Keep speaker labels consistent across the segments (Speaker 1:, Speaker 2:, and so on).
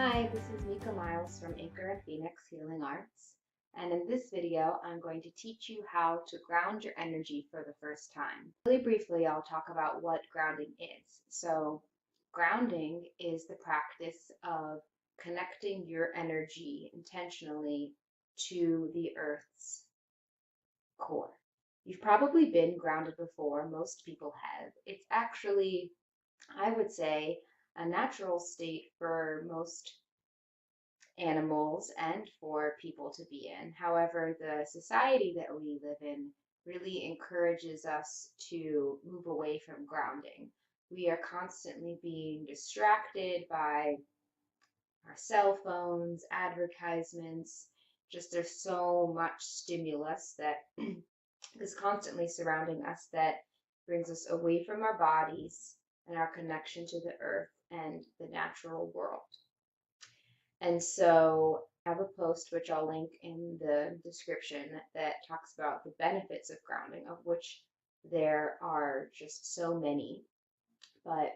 Speaker 1: Hi, this is Mika Miles from Anchor and Phoenix Healing Arts, and in this video I'm going to teach you how to ground your energy for the first time. Really briefly, I'll talk about what grounding is. So, grounding is the practice of connecting your energy intentionally to the Earth's core. You've probably been grounded before, most people have. It's actually, I would say, a natural state for most animals and for people to be in. However, the society that we live in really encourages us to move away from grounding. We are constantly being distracted by our cell phones, advertisements, just there's so much stimulus that is constantly surrounding us that brings us away from our bodies and our connection to the earth and the natural world. And so I have a post which I'll link in the description that talks about the benefits of grounding, of which there are just so many. But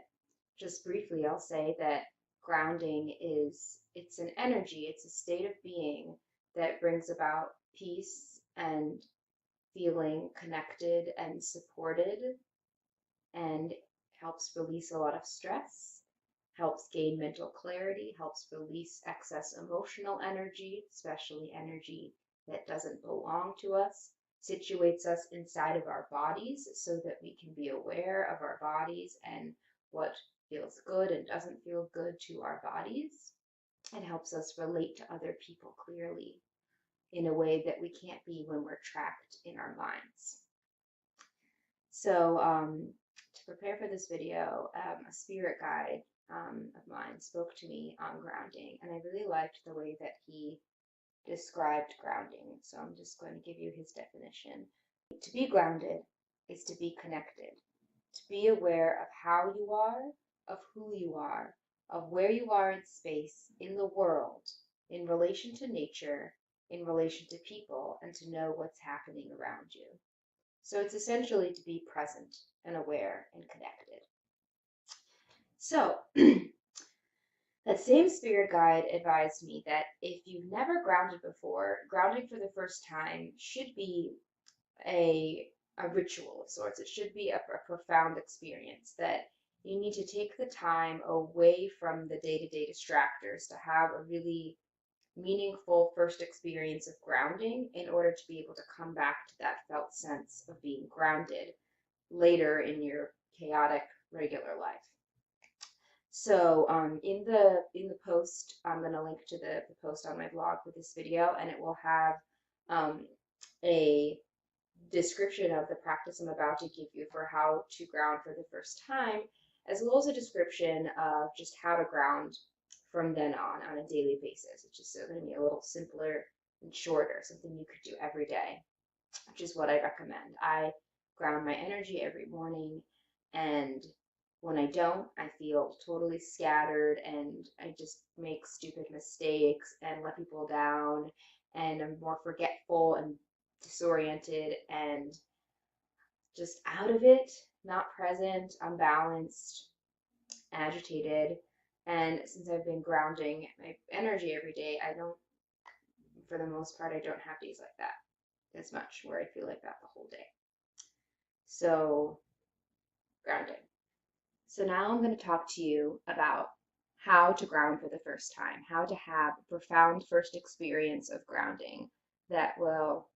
Speaker 1: just briefly, I'll say that grounding it's an energy, it's a state of being that brings about peace and feeling connected and supported and helps release a lot of stress, helps gain mental clarity, helps release excess emotional energy, especially energy that doesn't belong to us, situates us inside of our bodies so that we can be aware of our bodies and what feels good and doesn't feel good to our bodies. It helps us relate to other people clearly in a way that we can't be when we're trapped in our minds. So, to prepare for this video, a spirit guide of mine spoke to me on grounding, and I really liked the way that he described grounding. So I'm just going to give you his definition. To be grounded is to be connected, to be aware of how you are, of who you are, of where you are in space, in the world, in relation to nature, in relation to people, and to know what's happening around you. So it's essentially to be present and aware and connected. So that same spirit guide advised me that if you've never grounded before, grounding for the first time should be a ritual of sorts. It should be a profound experience that you need to take the time away from the day-to-day distractors to have a really meaningful first experience of grounding in order to be able to come back to that felt sense of being grounded later in your chaotic regular life. So in the post, I'm going to link to the post on my blog with this video, and it will have a description of the practice I'm about to give you for how to ground for the first time, as well as a description of just how to ground from then on a daily basis. It's just going to be a little simpler and shorter, something you could do every day, which is what I recommend. I ground my energy every morning, and when I don't, I feel totally scattered and I just make stupid mistakes and let people down, and I'm more forgetful and disoriented and just out of it, not present, unbalanced, agitated. And since I've been grounding my energy every day, I don't, for the most part, I don't have days like that as much where I feel like that the whole day. So, grounding. So now I'm going to talk to you about how to ground for the first time, how to have a profound first experience of grounding that will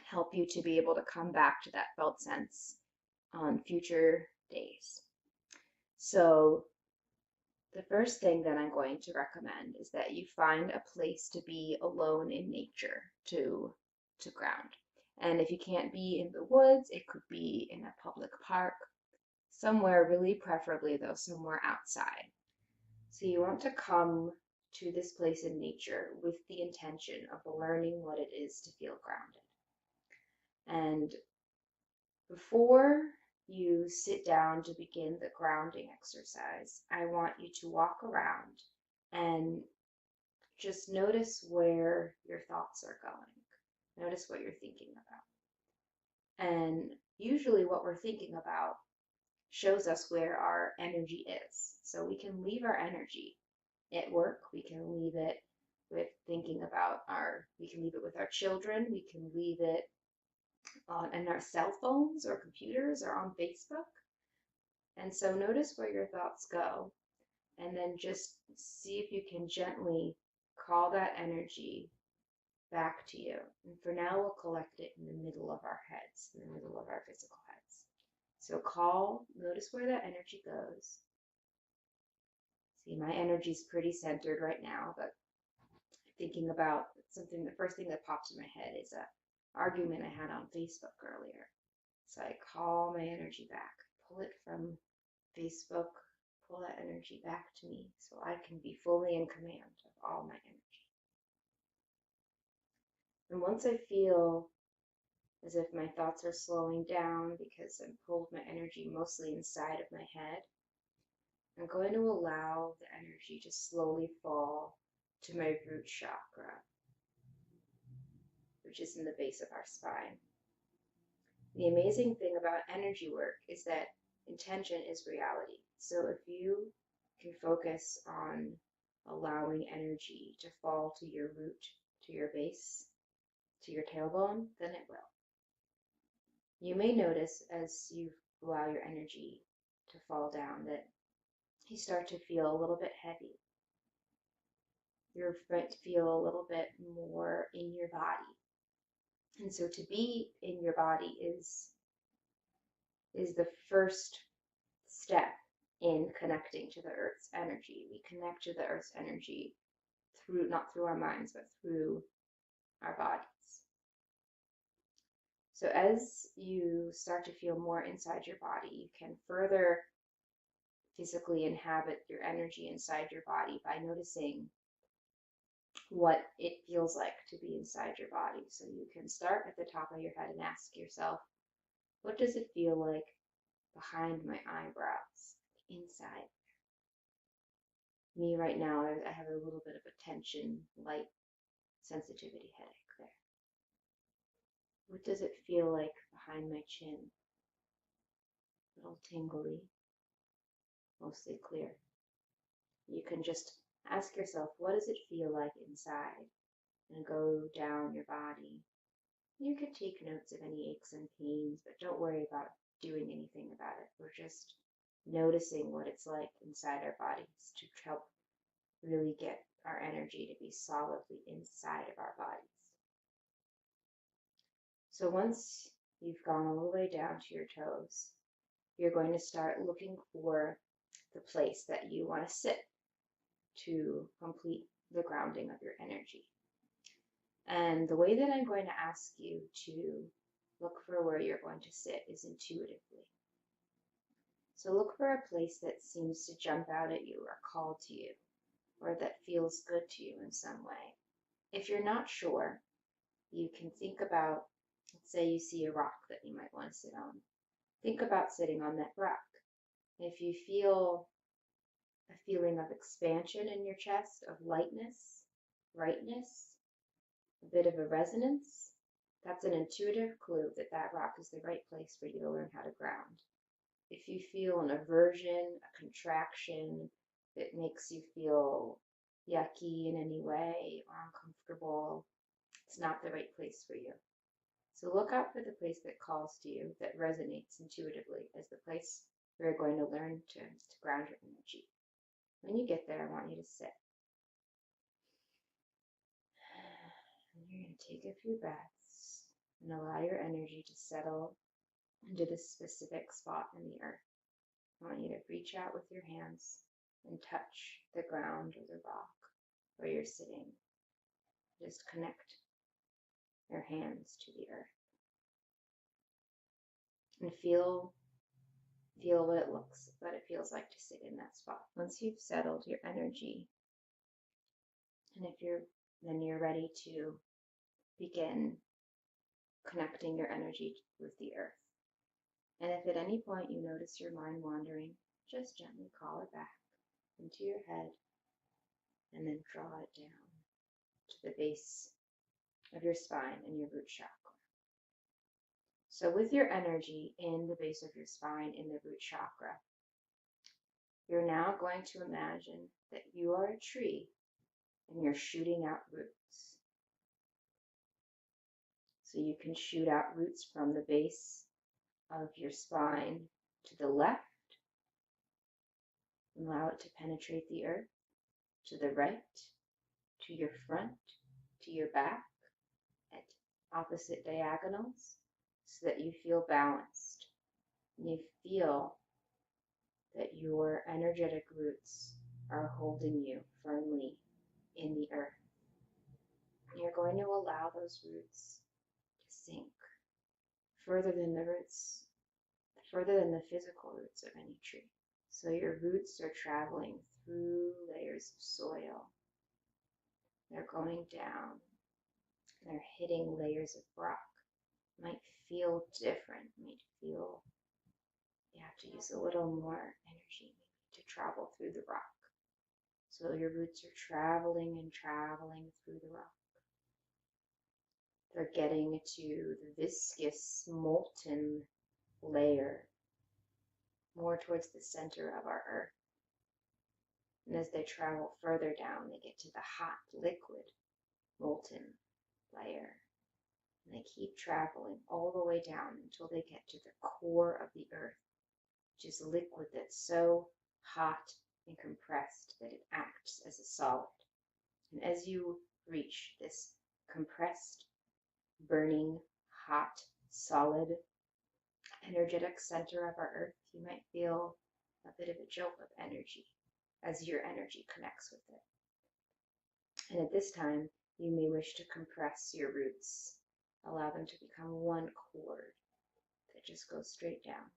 Speaker 1: help you to be able to come back to that felt sense on future days. So the first thing that I'm going to recommend is that you find a place to be alone in nature to ground. And if you can't be in the woods, it could be in a public park, somewhere really preferably though, somewhere outside. So you want to come to this place in nature with the intention of learning what it is to feel grounded. And before you sit down to begin the grounding exercise, I want you to walk around and just notice where your thoughts are going. Notice what you're thinking about. And usually what we're thinking about shows us where our energy is. So we can leave our energy At work, we can leave it with thinking about we can leave it with our children, we can leave it on our cell phones or computers or on Facebook. And so notice where your thoughts go, and then just see if you can gently call that energy back to you. And for now, we'll collect it in the middle of our heads, in the middle of our physical heads. So notice where that energy goes. See, my energy is pretty centered right now, but thinking about something, the first thing that pops in my head is a argument I had on Facebook earlier. So I call my energy back, pull it from Facebook, pull that energy back to me so I can be fully in command of all my energy. And once I feel as if my thoughts are slowing down because I've pulled my energy mostly inside of my head, I'm going to allow the energy to slowly fall to my root chakra, which is in the base of our spine. The amazing thing about energy work is that intention is reality. So if you can focus on allowing energy to fall to your root, to your base, to your tailbone, then it will. You may notice as you allow your energy to fall down that you start to feel a little bit heavy. You might feel a little bit more in your body. And so to be in your body is the first step in connecting to the Earth's energy. We connect to the Earth's energy not through our minds, but through our bodies. So as you start to feel more inside your body, you can further physically inhabit your energy inside your body by noticing what it feels like to be inside your body. So you can start at the top of your head and ask yourself, what does it feel like behind my eyebrows, inside? Me right now, I have a little bit of a tension, light sensitivity headache there. What does it feel like behind my chin? A little tingly, mostly clear. You can just ask yourself, what does it feel like inside? And go down your body. You could take notes of any aches and pains, but don't worry about doing anything about it. We're just noticing what it's like inside our bodies to help really get our energy to be solidly inside of our bodies. So once you've gone all the way down to your toes, you're going to start looking for the place that you want to sit to complete the grounding of your energy. And the way that I'm going to ask you to look for where you're going to sit is intuitively. So look for a place that seems to jump out at you or call to you, or that feels good to you in some way. If you're not sure, you can think about, let's say you see a rock that you might want to sit on. Think about sitting on that rock. If you feel a feeling of expansion in your chest, of lightness, brightness, a bit of a resonance, that's an intuitive clue that that rock is the right place for you to learn how to ground. If you feel an aversion, a contraction that makes you feel yucky in any way or uncomfortable, it's not the right place for you. So look out for the place that calls to you, that resonates intuitively as the place where you're going to learn to ground your energy. When you get there, I want you to sit. And you're going to take a few breaths and allow your energy to settle into this specific spot in the earth. I want you to reach out with your hands and touch the ground or the rock where you're sitting. Just connect your hands to the earth. And feel what it feels like to sit in that spot. Once you've settled your energy, and then you're ready to begin connecting your energy with the earth. And if at any point you notice your mind wandering, just gently call it back into your head and then draw it down to the base of your spine and your root chakra. So with your energy in the base of your spine, in the root chakra, You're now going to imagine that you are a tree and you're shooting out roots. So you can shoot out roots from the base of your spine to the left, allow it to penetrate the earth, to the right, to your front, to your back, at opposite diagonals, so that you feel balanced. And you feel that your energetic roots are holding you firmly in the earth. And you're going to allow those roots to sink further than the physical roots of any tree. So your roots are traveling through layers of soil. They're going down. They're hitting layers of rock. Might feel different. Might feel you have to use a little more energy to travel through the rock. So your roots are traveling and traveling through the rock. They're getting to the viscous, molten layer more towards the center of our earth. And as they travel further down, they get to the hot, liquid, molten layer. And they keep traveling all the way down until they get to the core of the earth, which is liquid that's so hot and compressed that it acts as a solid. And as you reach this compressed, burning, hot, solid, energetic center of our earth, you might feel a bit of a jolt of energy as your energy connects with it. And at this time, you may wish to compress your roots, allow them to become one cord that just goes straight down.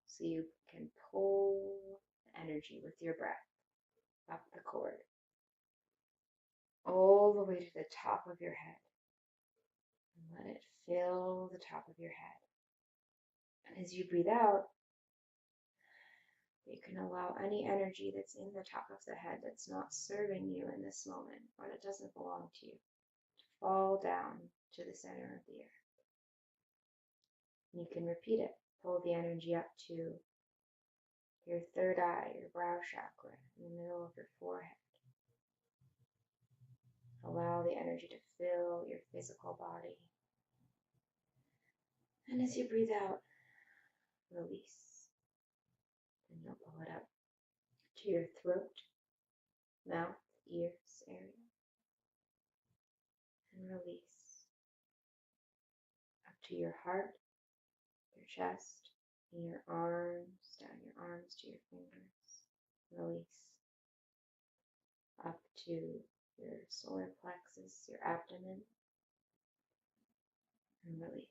Speaker 1: So you can pull the energy with your breath up the cord, all the way to the top of your head. And let it fill the top of your head. And as you breathe out, you can allow any energy that's in the top of the head that's not serving you in this moment, or that doesn't belong to you, to fall down to the center of the earth. And you can repeat it. Pull the energy up to your third eye, your brow chakra, in the middle of your forehead. Allow the energy to fill your physical body. And as you breathe out, release. And you'll pull it up to your throat, mouth, ears area. And release. Up to your heart, your chest, and your arms, down your arms to your fingers. Release. Up to your solar plexus, your abdomen. And release.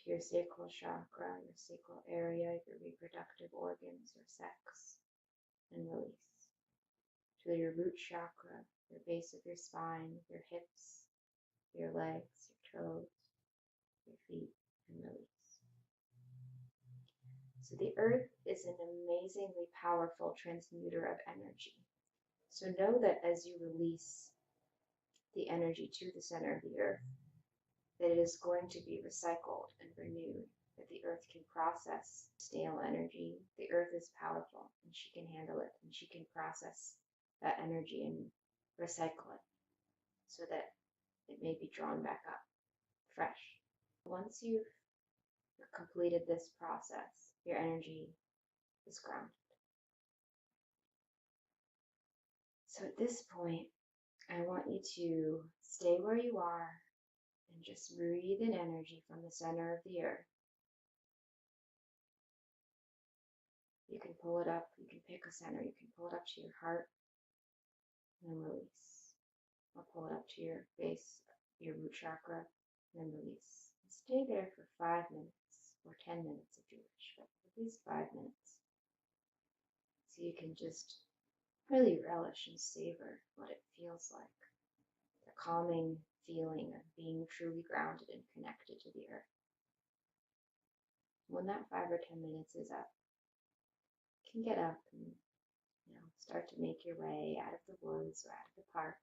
Speaker 1: To your sacral chakra, your sacral area, your reproductive organs, your sex. And release. To your root chakra, your base of your spine, your hips, your legs, your toes, your feet, and release. So the earth is an amazingly powerful transmuter of energy. So know that as you release the energy to the center of the earth, that it is going to be recycled and renewed, that the earth can process stale energy. The earth is powerful and she can handle it, and she can process that energy and recycle it so that it may be drawn back up fresh. Once you've completed this process, your energy is grounded. So at this point, I want you to stay where you are and just breathe in energy from the center of the earth. You can pull it up, you can pick a center, you can pull it up to your heart and then release. Or pull it up to your base, your root chakra, and then release. And stay there for 5 minutes or 10 minutes if you wish, but at least 5 minutes. So you can just really relish and savor what it feels like. The calming feeling of being truly grounded and connected to the earth. When that 5 or 10 minutes is up, you can get up and start to make your way out of the woods or out of the park.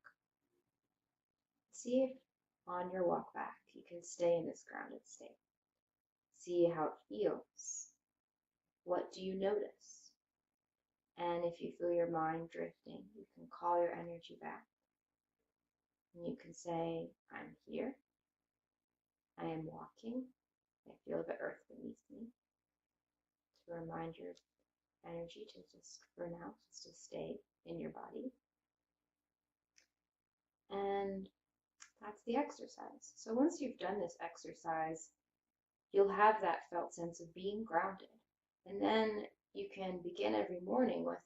Speaker 1: See if on your walk back you can stay in this grounded state. See how it feels. What do you notice? And if you feel your mind drifting, you can call your energy back. And you can say, I'm here. I am walking. I feel the earth beneath me. To remind your energy to just, for now, just to stay in your body. And that's the exercise. So once you've done this exercise, you'll have that felt sense of being grounded. And then you can begin every morning with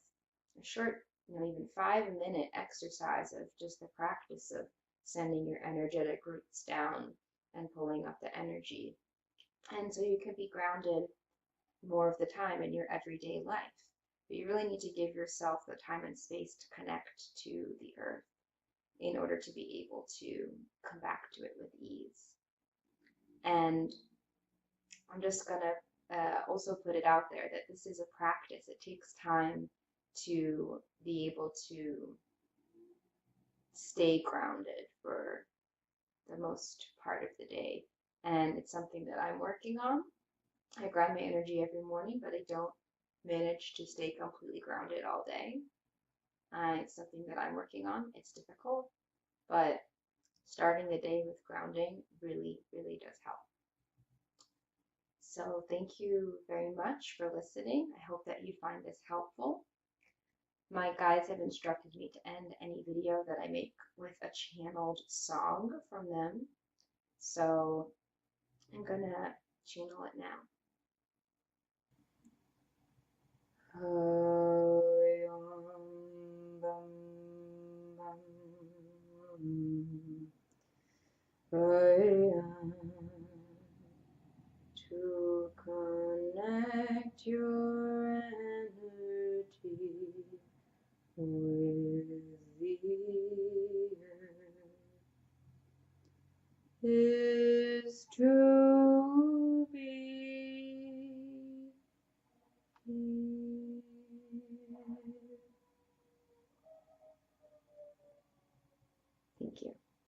Speaker 1: a short, even 5-minute exercise of just the practice of sending your energetic roots down and pulling up the energy. And so you can be grounded more of the time in your everyday life. But you really need to give yourself the time and space to connect to the earth in order to be able to come back to it with ease. And I'm just going to also put it out there that this is a practice. It takes time to be able to stay grounded for the most part of the day. And it's something that I'm working on. I ground my energy every morning, but I don't manage to stay completely grounded all day. It's something that I'm working on. It's difficult, but starting the day with grounding really, really does help. So thank you very much for listening. I hope that you find this helpful. My guides have instructed me to end any video that I make with a channeled song from them. So I'm gonna channel it now. To connect your energy with the earth is to be